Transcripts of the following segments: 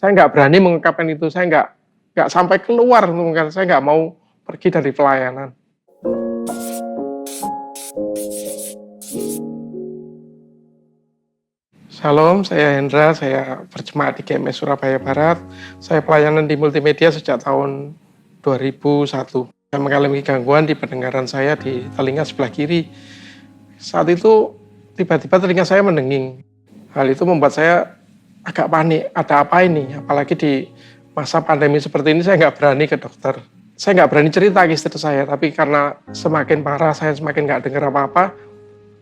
Saya nggak berani mengungkapkan itu, saya nggak sampai keluar, mungkin saya nggak mau pergi dari pelayanan. Shalom, saya Hendra, saya berjemaat di GMS Surabaya Barat. Saya pelayanan di multimedia sejak tahun 2001. Saya mengalami gangguan di pendengaran saya di telinga sebelah kiri. Saat itu tiba-tiba telinga saya mendenging. Hal itu membuat saya agak panik, ada apa ini? Apalagi di masa pandemi seperti ini saya nggak berani ke dokter. Saya nggak berani cerita ke istri saya, tapi karena semakin parah saya semakin nggak dengar apa-apa.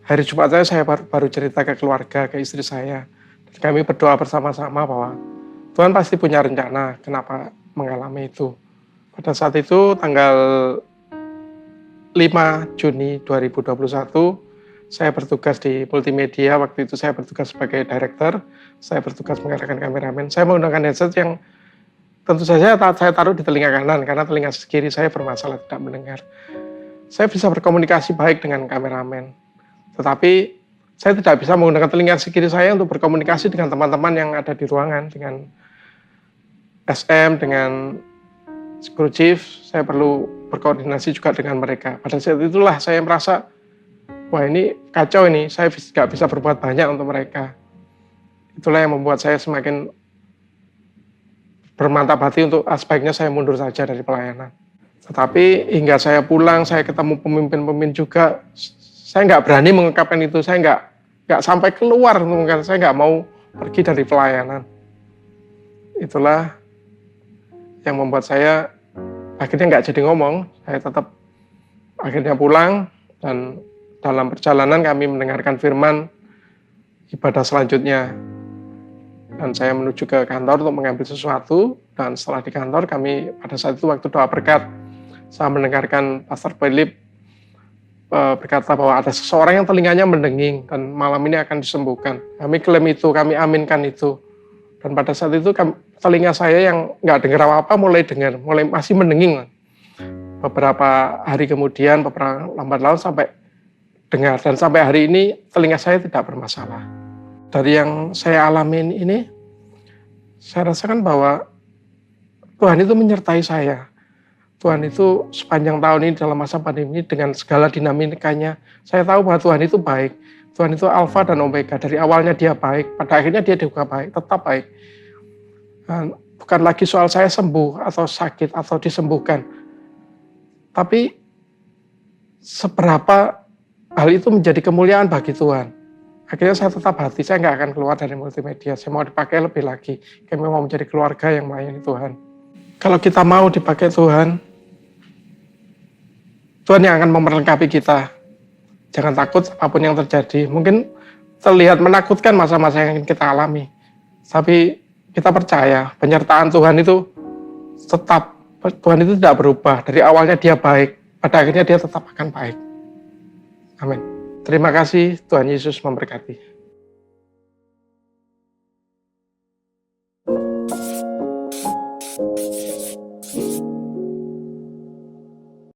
Hari Jumat saya baru cerita ke keluarga, ke istri saya. Dan kami berdoa bersama-sama bahwa Tuhan pasti punya rencana kenapa mengalami itu. Pada saat itu tanggal 5 Juni 2021, saya bertugas di multimedia. Waktu itu saya bertugas sebagai director, saya bertugas mengarahkan kameramen. Saya menggunakan headset yang tentu saja saya taruh di telinga kanan, karena telinga kiri saya bermasalah, tidak mendengar. Saya bisa berkomunikasi baik dengan kameramen. Tetapi saya tidak bisa menggunakan telinga kiri saya untuk berkomunikasi dengan teman-teman yang ada di ruangan, dengan SM, dengan crew chief. Saya perlu berkoordinasi juga dengan mereka. Pada saat itulah saya merasa, wah ini kacau ini, saya nggak bisa berbuat banyak untuk mereka. Itulah yang membuat saya semakin bermantap hati untuk sebaiknya saya mundur saja dari pelayanan. Tetapi hingga saya pulang, saya ketemu pemimpin-pemimpin juga, saya nggak berani mengungkapkan itu, saya nggak sampai keluar, mungkin saya nggak mau pergi dari pelayanan. Itulah yang membuat saya akhirnya nggak jadi ngomong. Saya tetap akhirnya pulang, dan dalam perjalanan kami mendengarkan firman ibadah selanjutnya. Dan saya menuju ke kantor untuk mengambil sesuatu, dan setelah di kantor kami pada saat itu waktu doa berkat, saya mendengarkan Pastor Philip berkata bahwa ada seseorang yang telinganya mendenging dan malam ini akan disembuhkan. Kami klaim itu, kami aminkan itu. Dan pada saat itu telinga saya yang nggak dengar apa-apa mulai dengar, mulai masih mendenging. Beberapa hari kemudian, beberapa lambat laun sampai dengar, dan sampai hari ini telinga saya tidak bermasalah. Dari yang saya alamin ini, saya rasakan bahwa Tuhan itu menyertai saya. Tuhan itu sepanjang tahun ini dalam masa pandemi dengan segala dinamikanya, saya tahu bahwa Tuhan itu baik. Tuhan itu Alfa dan Omega. Dari awalnya dia baik, pada akhirnya dia juga baik, tetap baik. Dan bukan lagi soal saya sembuh atau sakit atau disembuhkan. Tapi seberapa hal itu menjadi kemuliaan bagi Tuhan. Akhirnya saya tetap hati, saya nggak akan keluar dari multimedia. Saya mau dipakai lebih lagi. Kami mau menjadi keluarga yang melayani Tuhan. Kalau kita mau dipakai Tuhan, Tuhan yang akan memperlengkapi kita. Jangan takut apapun yang terjadi. Mungkin terlihat menakutkan masa-masa yang kita alami. Tapi kita percaya penyertaan Tuhan itu tetap, Tuhan itu tidak berubah. Dari awalnya dia baik, pada akhirnya dia tetap akan baik. Amin. Terima kasih, Tuhan Yesus memberkati.